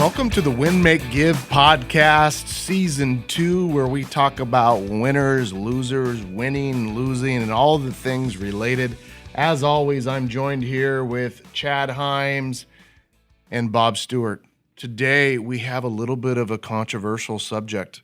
Welcome to the Win, Make, Give podcast, season 2, where we talk about winners, losers, winning, losing, and all the things related. As always, I'm joined here with Chad Himes and Bob Stewart. Today, we have a little bit of a controversial subject.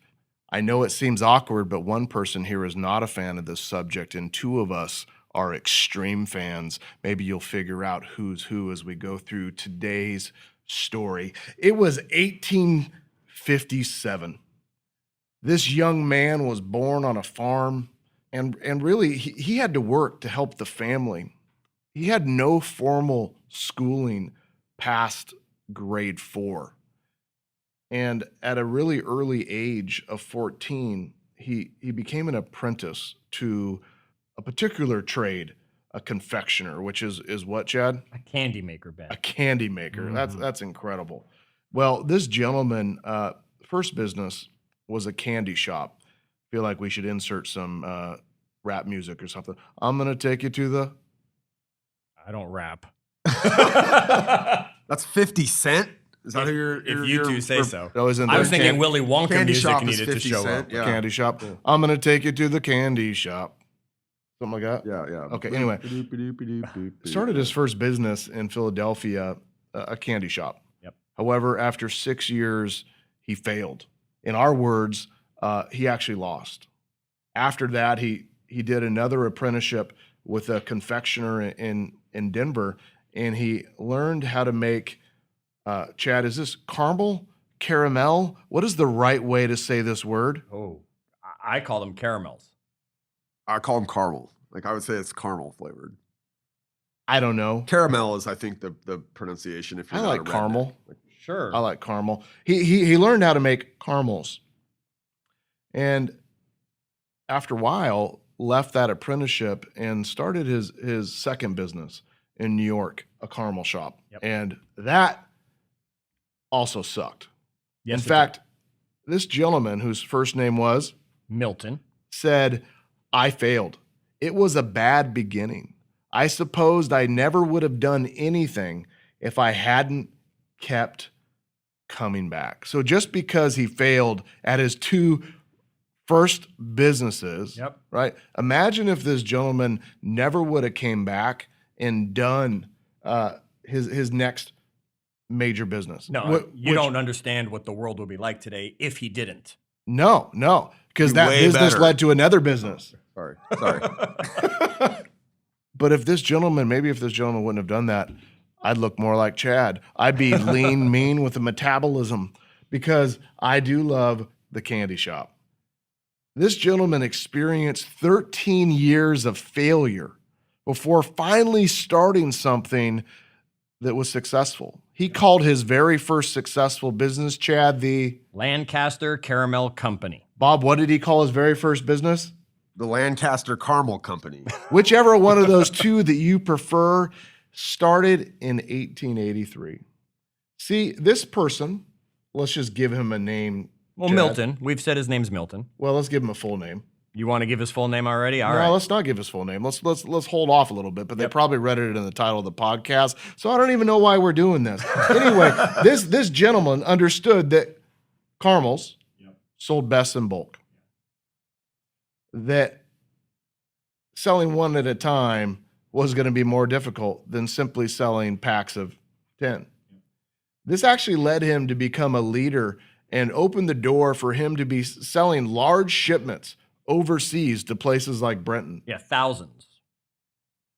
I know it seems awkward, but one person here is not a fan of this subject, and two of us are extreme fans. Maybe you'll figure out who's who as we go through today's story. It was 1857. This young man was born on a farm, and really he had to work to help the family. He had no formal schooling past grade 4. And at a really early age of 14, he became an apprentice to a particular trade, a confectioner, which is what, Chad? A candy maker, Ben. A candy maker. That's incredible. Well, this gentleman, first business was a candy shop. I feel like we should insert some rap music or something. I'm going to take you to the... I don't rap. That's 50 Cent? Is that who you're... If you two say so. I was thinking Willy Wonka Candy music shop needed is to 50 show Cent, up. yeah. Candy shop. Cool. I'm going to take you to the candy shop. Something like that? Yeah. Okay, anyway. Started his first business in Philadelphia, a candy shop. Yep. However, after 6 years, he failed. In our words, he actually lost. After that, he did another apprenticeship with a confectioner in Denver, and he learned how to make, Chad, is this caramel? What is the right way to say this word? Oh, I call them caramels. I call them caramel. Like, I would say it's caramel flavored. I don't know. Caramel is, I think, the pronunciation. If you're I not like a redneck. caramel. Sure. I like caramel. He learned how to make caramels. And after a while, left that apprenticeship and started his second business in New York, a caramel shop. Yep. And that also sucked. Yes, In fact, this gentleman, whose first name was Milton. said, I failed. It was a bad beginning. I supposed I never would have done anything if I hadn't kept coming back. So just because he failed at his two first businesses, Yep. right? Imagine if this gentleman never would have came back and done his next major business. No, you don't understand what the world would be like today if he didn't. No, because that Way business better. led to another business. Sorry. But if this gentleman wouldn't have done that, I'd look more like Chad. I'd be lean, mean with a metabolism, because I do love the candy shop. This gentleman experienced 13 years of failure before finally starting something that was successful. He called his very first successful business, Chad, the... Lancaster Caramel Company. Bob, what did he call his very first business? The Lancaster Caramel Company. Whichever one of those two that you prefer, started in 1883. See, this person, let's just give him a name. Well, Chad. Milton. We've said his name's Milton. Well, let's give him a full name. You want to give his full name already? All No, right. let's not give his full name. Let's hold off a little bit. But they probably read it in the title of the podcast, so I don't even know why we're doing this. Anyway, this gentleman understood that caramels sold best in bulk. That selling one at a time was going to be more difficult than simply selling packs of 10. This actually led him to become a leader and opened the door for him to be selling large shipments overseas to places like Britain, Yeah, thousands.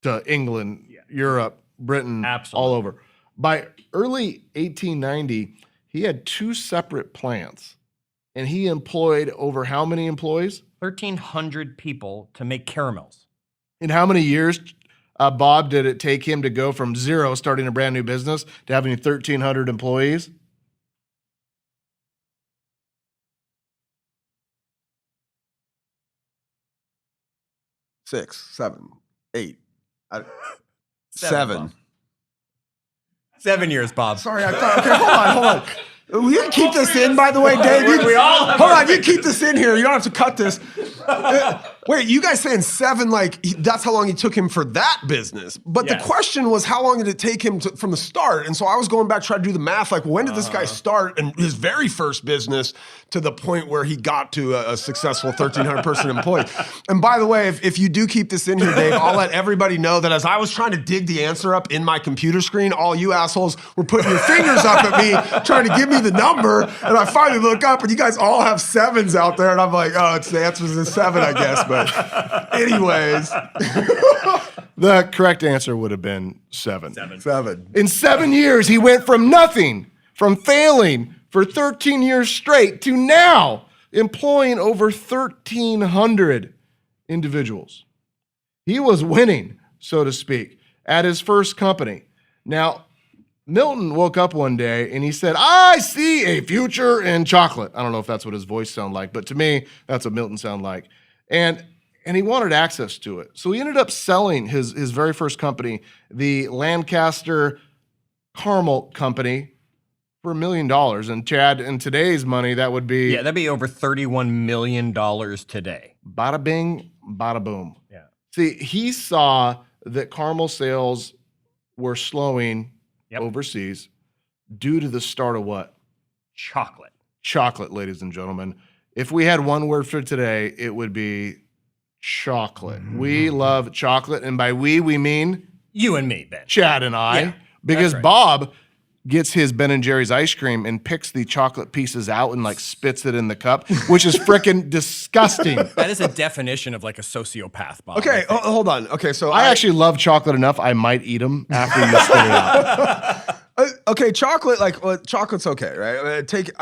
to England, Europe, Britain, Absolutely. all over. By early 1890, he had 2 separate plants, and he employed over how many employees? 1,300 people to make caramels. In how many years, Bob, did it take him to go from 0, starting a brand new business, to having 1,300 employees? 6, 7, 8. Seven. 7 years, Bob. Sorry, I thought. Okay, hold on. Will you keep this in, by the way, Dave? We all have hold our on, you keep this in here. You don't have to cut this. What Wait, you guys saying 7, like that's how long it took him for that business. But the question was, how long did it take him from the start? And so I was going back trying to do the math. Like, when did this guy start and his very first business to the point where he got to a successful 1,300 person employee? And by the way, if you do keep this in here, Dave, I'll let everybody know that as I was trying to dig the answer up in my computer screen, all you assholes were putting your fingers up at me trying to give me the number. And I finally look up and you guys all have 7s out there. And I'm like, oh, it's the answer is 7, I guess. But anyways. The correct answer would have been 7. 7. In 7 years, he went from nothing, from failing for 13 years straight, to now employing over 1,300 individuals. He was winning, so to speak, at his first company. Now, Milton woke up one day and he said, I see a future in chocolate. I don't know if that's what his voice sounded like, but to me, that's what Milton sounded like. And he wanted access to it. So he ended up selling his very first company, the Lancaster Caramel Company, for $1 million. And Chad, in today's money, that would be... Yeah, that'd be over $31 million today. Bada bing, bada boom. Yeah. See, he saw that caramel sales were slowing overseas due to the start of what? Chocolate. Chocolate, ladies and gentlemen. If we had one word for today, it would be chocolate. We love chocolate, and by we mean you and me, Ben. Chad and I, Yeah, because right. Bob gets his Ben & Jerry's ice cream and picks the chocolate pieces out and like spits it in the cup, which is freaking disgusting. That is a definition of like a sociopath, Bob. Okay, hold on. Okay, so I actually love chocolate enough, I might eat them after you spit it out. Okay, chocolate, chocolate's okay, right?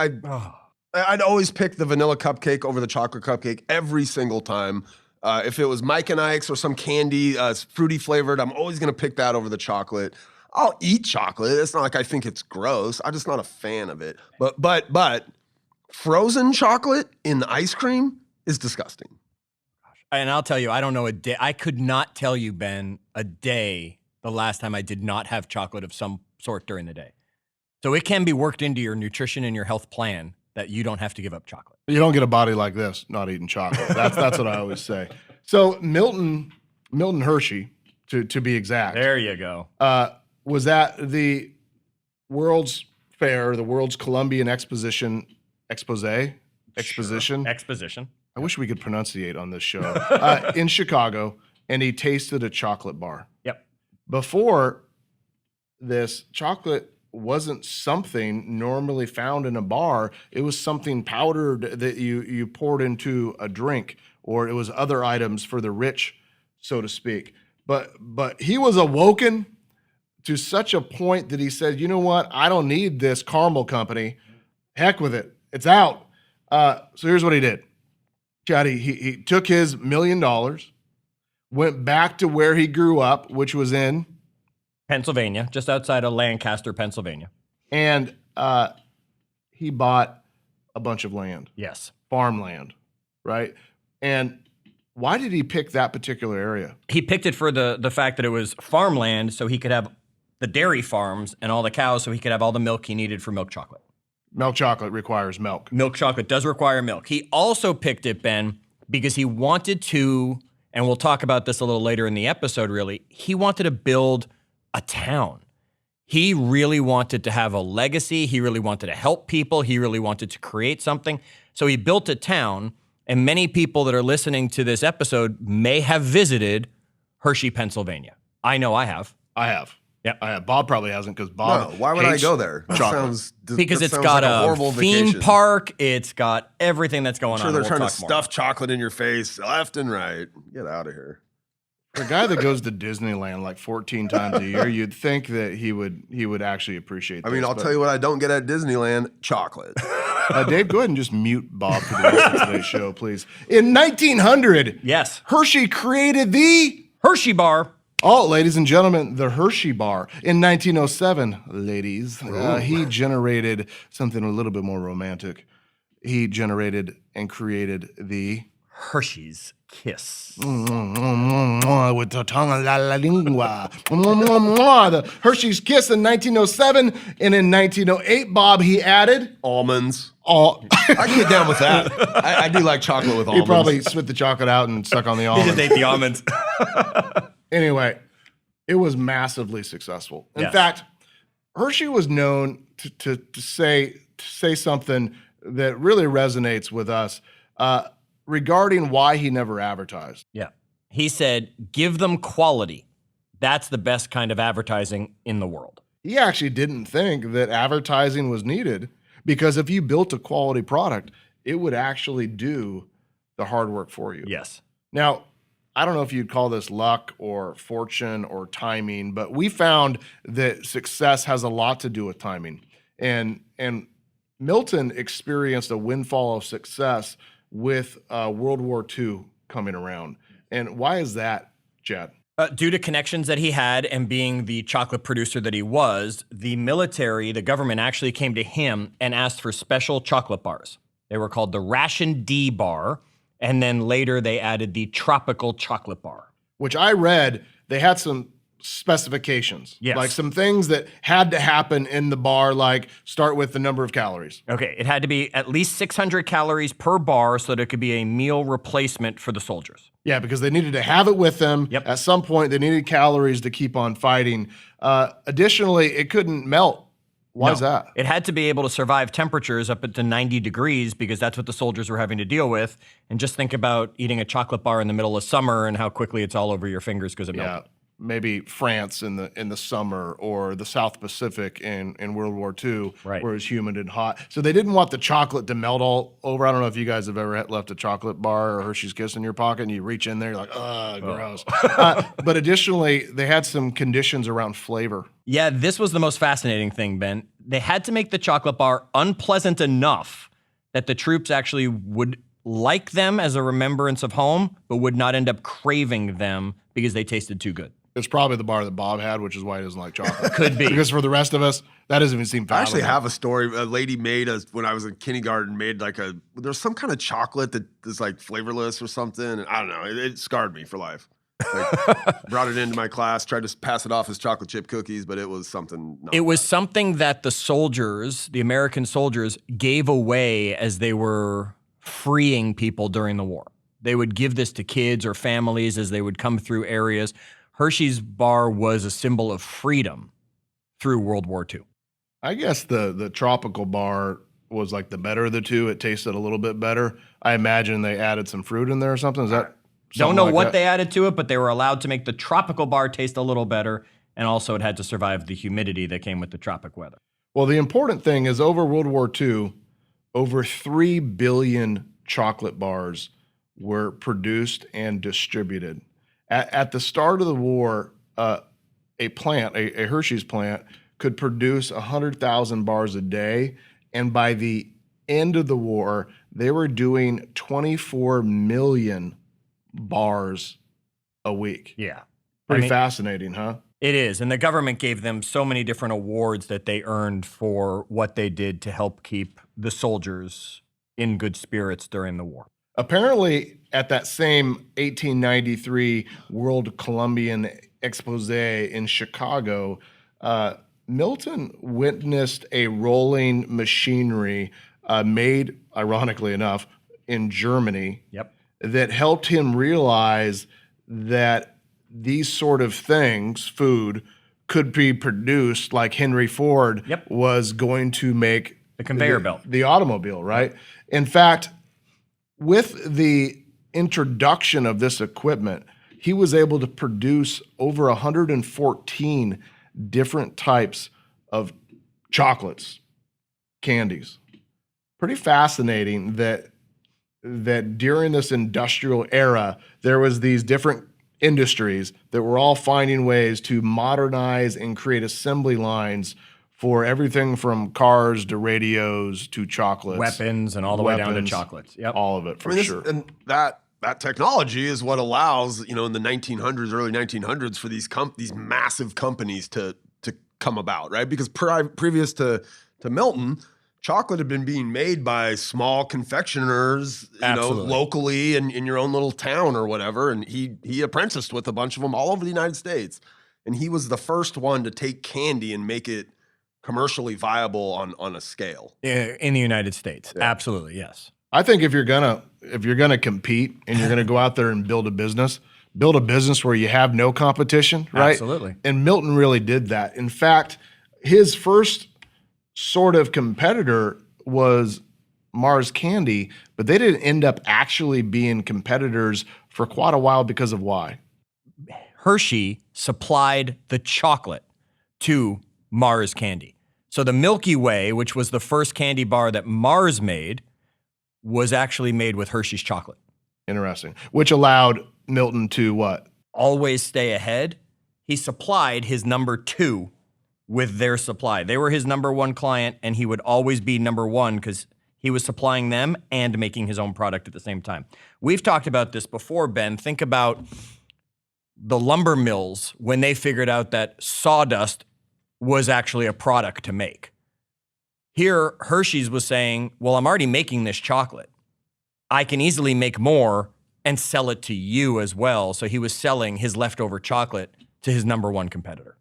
I'd always pick the vanilla cupcake over the chocolate cupcake every single time. If it was Mike and Ike's or some candy, fruity flavored, I'm always gonna pick that over the chocolate. I'll eat chocolate. It's not like I think it's gross. I'm just not a fan of it. But frozen chocolate in the ice cream is disgusting. And I'll tell you, I don't know a day. I could not tell you, Ben, a day the last time I did not have chocolate of some sort during the day. So it can be worked into your nutrition and your health plan that you don't have to give up chocolate. You don't get a body like this not eating chocolate. That's what I always say. So Milton Hershey, to be exact. There you go. Was at the World's Fair, the World's Columbian Exposition. I wish we could pronunciate on this show. In Chicago, and he tasted a chocolate bar. Yep. Before this, chocolate wasn't something normally found in a bar. It was something powdered that you poured into a drink, or it was other items for the rich, so to speak. But he was awoken to such a point that he said, you know what? I don't need this caramel company. Heck with it. It's out. So here's what he did. Chad, he took his $1 million, went back to where he grew up, which was in Pennsylvania, just outside of Lancaster, Pennsylvania. And he bought a bunch of land. Yes. Farmland, right? And why did he pick that particular area? He picked it for the fact that it was farmland, so he could have the dairy farms and all the cows, so he could have all the milk he needed for milk chocolate. Milk chocolate requires milk. Milk chocolate does require milk. He also picked it, Ben, because he wanted to, and we'll talk about this a little later in the episode, really, he wanted to build a town. He really wanted to have a legacy. He really wanted to help people. He really wanted to create something. So he built a town, and many people that are listening to this episode may have visited Hershey, Pennsylvania. I know I have. I have. Yep. I have. Bob probably hasn't because Bob. No, why would I hates go there? That chocolate. Because it's sounds got like a horrible theme vacation. park. It's got everything that's going I'm sure on. they're We'll trying to talk more stuff about chocolate in your face left and right. Get out of here. For a guy that goes to Disneyland like 14 times a year, you'd think that he would actually appreciate this. I mean, I'll tell you what I don't get at Disneyland, chocolate. Dave, go ahead and just mute Bob for the rest of today's show, please. In 1900, Yes. Hershey created the... Hershey bar. Oh, ladies and gentlemen, the Hershey bar. In 1907, ladies, he generated something a little bit more romantic. He generated and created the... Hershey's Kiss. With the tongue la la lingua. The Hershey's Kiss in 1907, and in 1908, Bob, he added Almonds. all. I can get down with that. I do like chocolate with He almonds. probably spit the chocolate out and stuck on the He almonds. just ate the almonds. Anyway, it was massively successful. In Yes. fact, Hershey was known to say something that really resonates with us regarding why he never advertised. Yeah. He said, give them quality. That's the best kind of advertising in the world. He actually didn't think that advertising was needed because if you built a quality product, it would actually do the hard work for you. Yes. Now, I don't know if you'd call this luck or fortune or timing, but we found that success has a lot to do with timing. And Milton experienced a windfall of success with World War II coming around. And why is that, Chad? Due to connections that he had and being the chocolate producer that he was, the military, the government actually came to him and asked for special chocolate bars. They were called the Ration D bar. And then later they added the tropical chocolate bar. Which I read, they had some specifications. Yes. Like some things that had to happen in the bar, like start with the number of calories. Okay, it had to be at least 600 calories per bar so that it could be a meal replacement for the soldiers. Yeah, because they needed to have it with them. Yep. At some point, they needed calories to keep on fighting. Additionally, it couldn't melt. Why is that? It had to be able to survive temperatures up to 90 degrees because that's what the soldiers were having to deal with. And just think about eating a chocolate bar in the middle of summer and how quickly it's all over your fingers because it melted. Yeah, maybe France in the summer or the South Pacific in World War II, Right. where it's humid and hot. So they didn't want the chocolate to melt all over. I don't know if you guys have ever left a chocolate bar or Hershey's Kiss in your pocket and you reach in there, you're like, gross. But additionally, they had some conditions around flavor. Yeah, this was the most fascinating thing, Ben. They had to make the chocolate bar unpleasant enough that the troops actually would like them as a remembrance of home, but would not end up craving them because they tasted too good. It's probably the bar that Bob had, which is why he doesn't like chocolate. Could be. Because for the rest of us, that doesn't even seem I fathomable. actually have a story. A lady made when I was in kindergarten, made there's some kind of chocolate that is like flavorless or something. And I don't know. It scarred me for life. Like, brought it into my class, tried to pass it off as chocolate chip cookies, but it was something. It was something that the soldiers, the American soldiers, gave away as they were freeing people during the war. They would give this to kids or families as they would come through areas. Hershey's bar was a symbol of freedom through World War II. I guess the tropical bar was like the better of the two. It tasted a little bit better. I imagine they added some fruit in there or something. Is that Don't something know like what that? they added to it, but they were allowed to make the tropical bar taste a little better. And also it had to survive the humidity that came with the tropic weather. Well, the important thing is over World War II, over 3 billion chocolate bars were produced and distributed. At the start of the war, a Hershey's plant, could produce 100,000 bars a day. And by the end of the war, they were doing 24 million bars a week. Yeah. Pretty fascinating, huh? It is. And the government gave them so many different awards that they earned for what they did to help keep the soldiers in good spirits during the war. Apparently, at that same 1893 World Columbian Expose in Chicago, Milton witnessed a rolling machinery made, ironically enough, in Germany. Yep. That helped him realize that these sort of things, food, could be produced like Henry Ford Yep. was going to make The conveyor belt. the automobile, right? In fact, with the introduction of this equipment, he was able to produce over 114 different types of chocolates, candies. Pretty fascinating that during this industrial era, there was these different industries that were all finding ways to modernize and create assembly lines for everything from cars to radios to chocolates. Weapons and all the way down to Weapons, chocolates. Yep. All of it, for this- sure. And that technology is what allows, in the 1900s, early 1900s, for these massive companies to come about, right? Because previous to Milton, chocolate had been being made by small confectioners, Absolutely. locally in your own little town or whatever. And he apprenticed with a bunch of them all over the United States. And he was the first one to take candy and make it commercially viable on a scale. In the United States. Yeah. Absolutely, yes. I think if you're gonna compete and you're gonna go out there and build a business where you have no competition, right? Absolutely. And Milton really did that. In fact, his first sort of competitor was Mars Candy, but they didn't end up actually being competitors for quite a while because of why? Hershey supplied the chocolate to Mars Candy. So the Milky Way, which was the first candy bar that Mars made, was actually made with Hershey's chocolate. Interesting. Which allowed Milton to what? Always stay ahead. He supplied his number 2 with their supply. They were his number 1 client, and he would always be number 1 because he was supplying them and making his own product at the same time. We've talked about this before, Ben. Think about the lumber mills when they figured out that sawdust was actually a product to make. Here, Hershey's was saying, well, I'm already making this chocolate. I can easily make more and sell it to you as well. So he was selling his leftover chocolate to his number 1 competitor.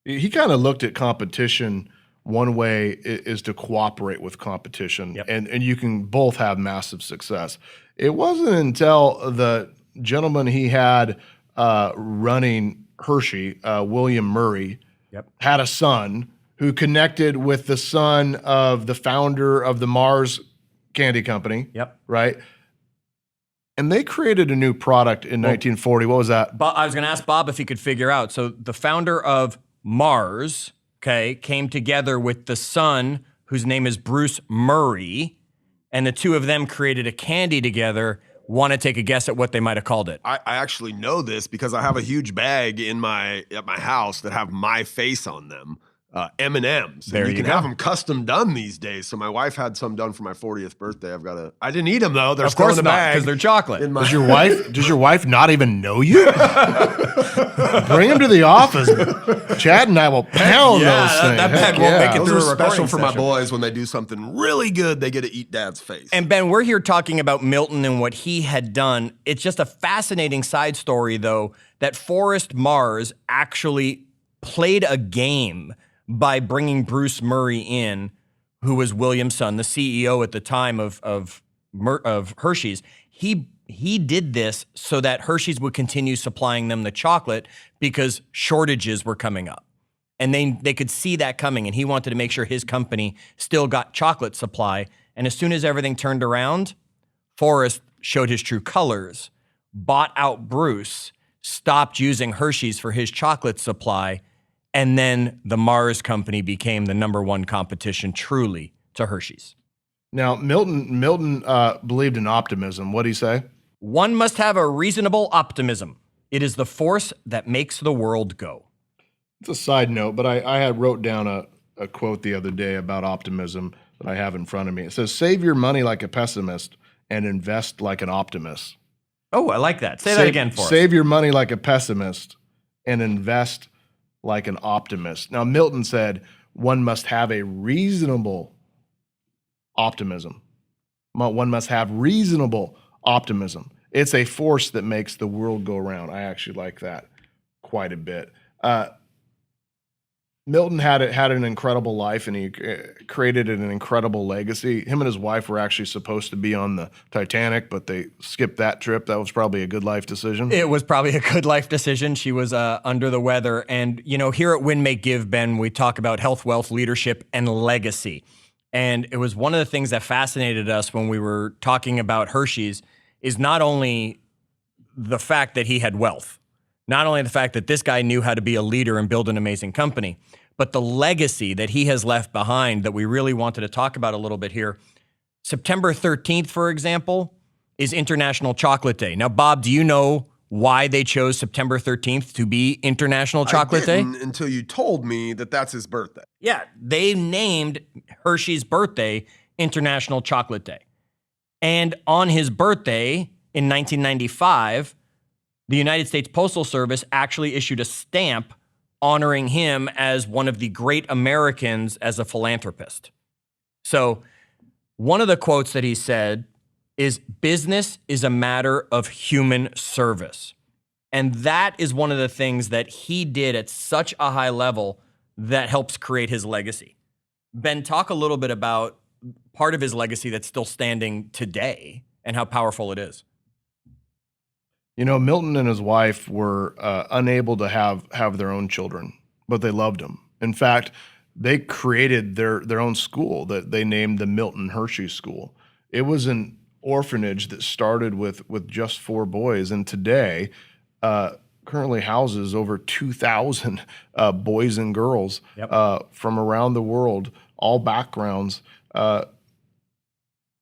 He kind of looked at competition one way is to cooperate with competition, Yep. and you can both have massive success. It wasn't until the gentleman he had running Hershey, William Murray, Yep. had a son who connected with the son of the founder of the Mars Candy Company. Yep. Right? And they created a new product in 1940. What was that? But I was going to ask Bob if he could figure out. So the founder of Mars, came together with the son, whose name is Bruce Murray, and the two of them created a candy together. Want to take a guess at what they might have called it? I actually know this because I have a huge bag at my house that have my face on them. M&Ms. There you you can go. have them custom done these days. So my wife had some done for my 40th birthday. I didn't eat them though. They're Of still in course the not, bag. because they're chocolate. in my- Does your wife not even know you? Bring him to the office. Chad and I will pound Yeah, those things. that bag Heck won't make it Those through are a special recording for my session. boys when they do something really good. They get to eat Dad's face. And Ben, we're here talking about Milton and what he had done. It's just a fascinating side story, though, that Forrest Mars actually played a game by bringing Bruce Murray in, who was William's son, the CEO at the time of Hershey's. He did this so that Hershey's would continue supplying them the chocolate because shortages were coming up. And they could see that coming, and he wanted to make sure his company still got chocolate supply. And as soon as everything turned around, Forrest showed his true colors, bought out Bruce, stopped using Hershey's for his chocolate supply, and then the Mars company became the number 1 competition truly to Hershey's. Now, Milton believed in optimism. What'd he say? One must have a reasonable optimism. It is the force that makes the world go. It's a side note, but I had wrote down a quote the other day about optimism that I have in front of me. It says, "Save your money like a pessimist and invest like an optimist." Oh, I like that. Say that again for us. Save your money like a pessimist and invest like an optimist. Now, Milton said one must have a reasonable optimism. One must have reasonable optimism. It's a force that makes the world go round. I actually like that quite a bit. Milton had an incredible life, and he created an incredible legacy. Him and his wife were actually supposed to be on the Titanic, but they skipped that trip. That was probably a good life decision. It was probably a good life decision. She was under the weather. And, here at Win, Make, Give, Ben, we talk about health, wealth, leadership, and legacy. And it was one of the things that fascinated us when we were talking about Hershey's is not only the fact that he had wealth, not only the fact that this guy knew how to be a leader and build an amazing company, but the legacy that he has left behind that we really wanted to talk about a little bit here. September 13th, for example, is International Chocolate Day. Now, Bob, do you know why they chose September 13th to be International Chocolate Day? I didn't until you told me that that's his birthday. Yeah, they named Hershey's birthday International Chocolate Day. And on his birthday in 1995, the United States Postal Service actually issued a stamp honoring him as one of the great Americans as a philanthropist. So one of the quotes that he said is, business is a matter of human service. And that is one of the things that he did at such a high level that helps create his legacy. Ben, talk a little bit about part of his legacy that's still standing today and how powerful it is. You know, Milton and his wife were unable to have their own children, but they loved them. In fact, they created their own school that they named the Milton Hershey School. It was an orphanage that started with just 4 boys, and today currently houses over 2,000 boys and girls from around the world, all backgrounds.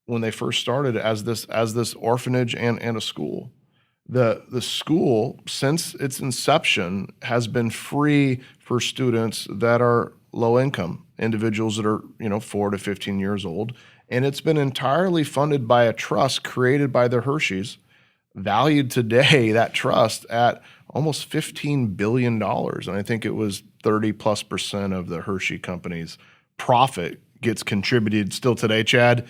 When they first started as this orphanage and a school. The school, since its inception, has been free for students that are low income, individuals that are 4 to 15 years old, and it's been entirely funded by a trust created by the Hersheys, valued today, that trust, at almost $15 billion. And I think it was 30+% of the Hershey company's profit gets contributed still today, Chad.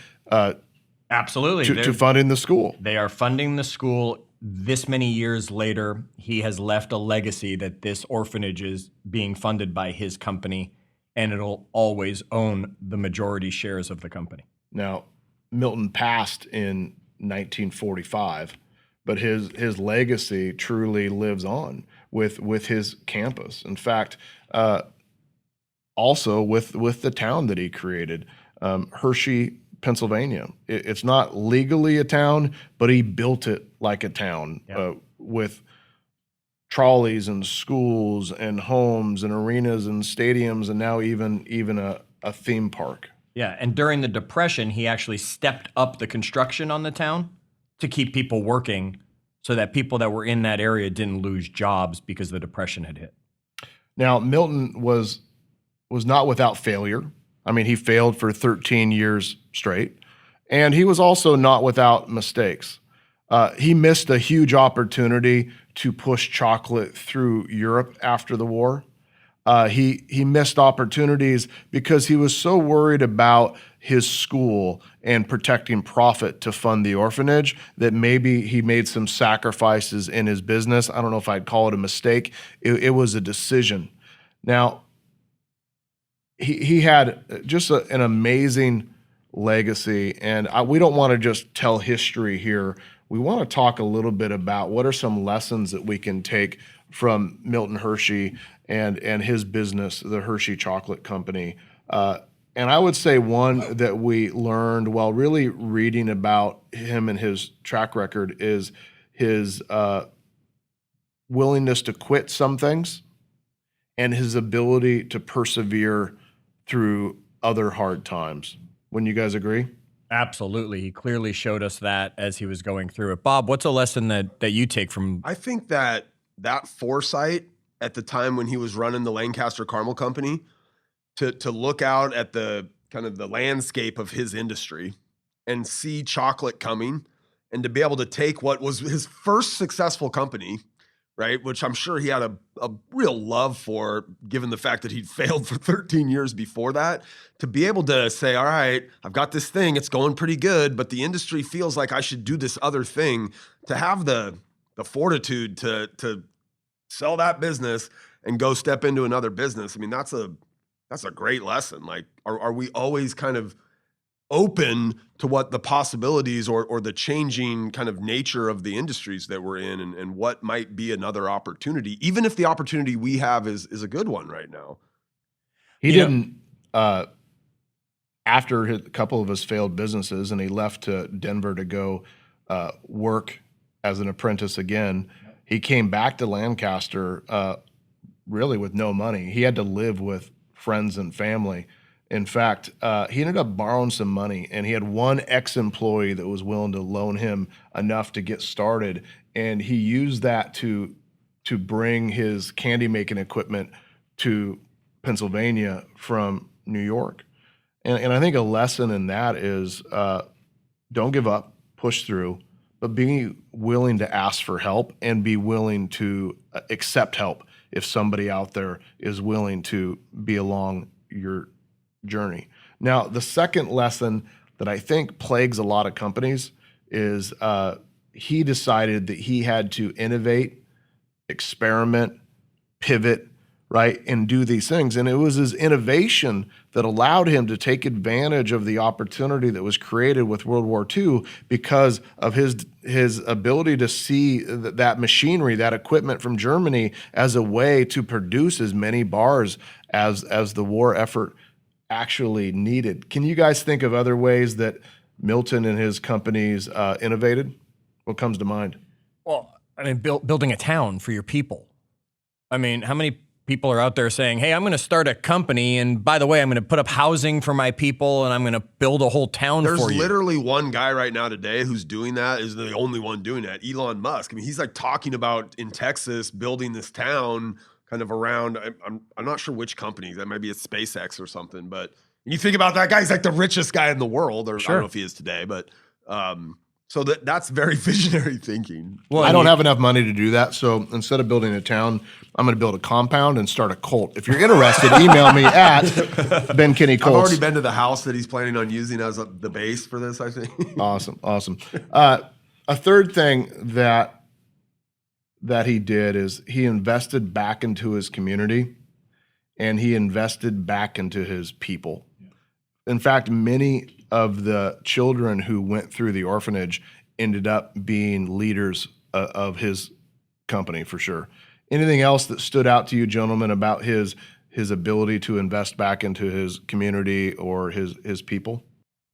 Absolutely. To funding the school. They are funding the school. This many years later, he has left a legacy that this orphanage is being funded by his company, and it'll always own the majority shares of the company. Now, Milton passed in 1945, but his legacy truly lives on with his campus. In fact, also with the town that he created, Hershey, Pennsylvania. It's not legally a town, but he built it like a town with trolleys and schools and homes and arenas and stadiums, and now even a theme park. Yeah, and during the Depression, he actually stepped up the construction on the town to keep people working so that people that were in that area didn't lose jobs because the Depression had hit. Now, Milton was not without failure. I mean, he failed for 13 years straight, and he was also not without mistakes. He missed a huge opportunity to push chocolate through Europe after the war. He missed opportunities because he was so worried about his school and protecting profit to fund the orphanage that maybe he made some sacrifices in his business. I don't know if I'd call it a mistake. It was a decision. Now, he had just an amazing legacy, and we don't want to just tell history here. We want to talk a little bit about what are some lessons that we can take from Milton Hershey and his business, the Hershey Chocolate Company. And I would say one that we learned while really reading about him and his track record is his willingness to quit some things and his ability to persevere through other hard times. Wouldn't you guys agree? Absolutely. He clearly showed us that as he was going through it. Bob, what's a lesson that you take from? I think that foresight at the time when he was running the Lancaster Caramel Company to look out at the kind of the landscape of his industry and see chocolate coming, and to be able to take what was his first successful company, right, which I'm sure he had a real love for, given the fact that he'd failed for 13 years before that, to be able to say, all right, I've got this thing, it's going pretty good, but the industry feels like I should do this other thing, to have the fortitude to sell that business and go step into another business. I mean, that's a great lesson. Like, are we always kind of open to what the possibilities or the changing kind of nature of the industries that we're in, and what might be another opportunity, even if the opportunity we have is a good one right now? He didn't, after a couple of his failed businesses, and he left to Denver to go work as an apprentice again, he came back to Lancaster really with no money. He had to live with friends and family. In fact, he ended up borrowing some money, and he had one ex-employee that was willing to loan him enough to get started, and he used that to bring his candy making equipment to Pennsylvania from New York. And I think a lesson in that is don't give up, push through, but be willing to ask for help and be willing to accept help if somebody out there is willing to be along your journey. Now, the second lesson that I think plagues a lot of companies is he decided that he had to innovate, experiment, pivot, right, and do these things. And it was his innovation that allowed him to take advantage of the opportunity that was created with World War II because of his ability to see that machinery, that equipment from Germany as a way to produce as many bars as the war effort actually needed. Can you guys think of other ways that Milton and his companies innovated? What comes to mind? Well, I mean, building a town for your people. I mean, how many people are out there saying, hey, I'm going to start a company, and by the way, I'm going to put up housing for my people, and I'm going to build a whole town for you. There's literally one guy right now today who's doing that, is the only one doing that, Elon Musk. I mean, he's like talking about in Texas building this town kind of around, I'm not sure which company, that might be a SpaceX or something, but you think about that guy, he's like the richest guy in the world, or sure. I don't know if he is today, but so that's very visionary thinking. Well, I don't have enough money to do that, so instead of building a town, I'm going to build a compound and start a cult. If you're interested, email me at Ben Kinney Colts. I've already been to the house that he's planning on using as the base for this, I think. Awesome. A third thing that he did is he invested back into his community, and he invested back into his people. In fact, many of the children who went through the orphanage ended up being leaders of his company, for sure. Anything else that stood out to you, gentlemen, about his ability to invest back into his community or his people?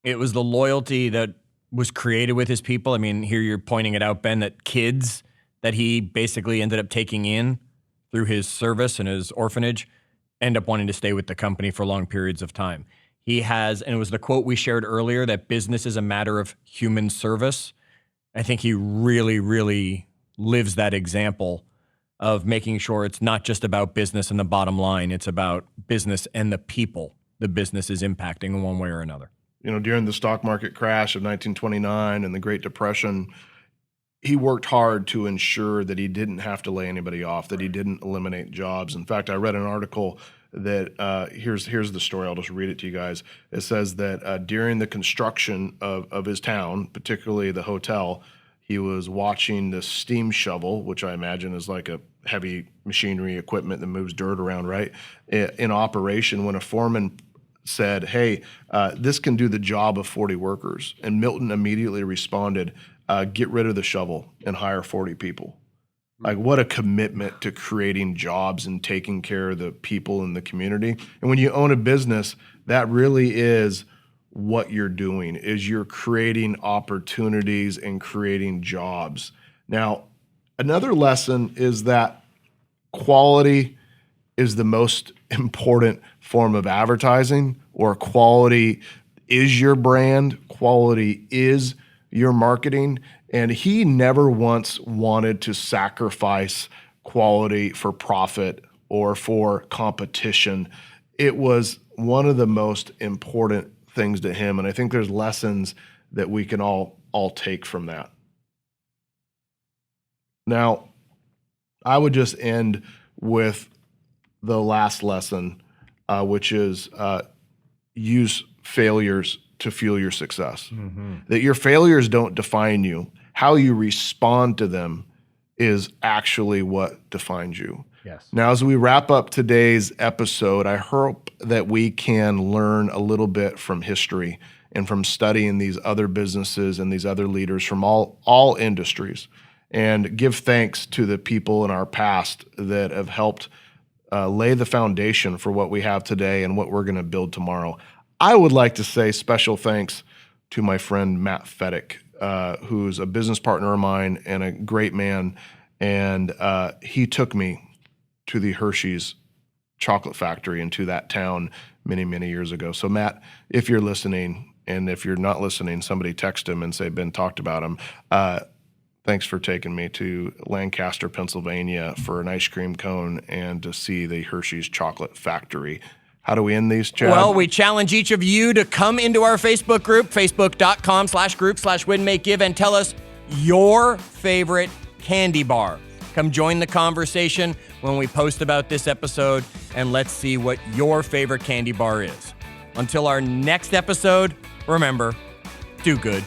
It was the loyalty that was created with his people. I mean, here you're pointing it out, Ben, that kids that he basically ended up taking in through his service and his orphanage end up wanting to stay with the company for long periods of time. He has, and it was the quote we shared earlier, that business is a matter of human service. I think he really, really lives that example of making sure it's not just about business and the bottom line. It's about business and the people the business is impacting in one way or another. You know, during the stock market crash of 1929 and the Great Depression, he worked hard to ensure that he didn't have to lay anybody off, that he didn't eliminate jobs. In fact, I read an article that here's the story. I'll just read it to you guys. It says that during the construction of his town, particularly the hotel, he was watching the steam shovel, which I imagine is like a heavy machinery equipment that moves dirt around, right, in operation when a foreman said, hey, this can do the job of 40 workers. And Milton immediately responded, get rid of the shovel and hire 40 people. Like, what a commitment to creating jobs and taking care of the people in the community. And when you own a business, that really is what you're doing, is you're creating opportunities and creating jobs. Now, another lesson is that quality is the most important form of advertising, or quality is your brand, quality is your marketing. And he never once wanted to sacrifice quality for profit or for competition. It was one of the most important things to him. And I think there's lessons that we can all take from that. Now, I would just end with the last lesson, which is use failures to fuel your success. Mm-hmm. That your failures don't define you. How you respond to them is actually what defines you. Yes. Now, as we wrap up today's episode, I hope that we can learn a little bit from history and from studying these other businesses and these other leaders from all industries, and give thanks to the people in our past that have helped lay the foundation for what we have today and what we're going to build tomorrow. I would like to say special thanks to my friend Matt Fedek, who's a business partner of mine and a great man. And he took me to the Hershey's chocolate factory and to that town many, many years ago. So Matt, if you're listening, and if you're not listening, somebody text him and say, Ben talked about him. Thanks for taking me to Lancaster, Pennsylvania for an ice cream cone and to see the Hershey's chocolate factory. How do we end these, Chad? Well, we challenge each of you to come into our Facebook group, facebook.com/group/win-make-give, and tell us your favorite candy bar. Come join the conversation when we post about this episode, and let's see what your favorite candy bar is. Until our next episode, remember, do good.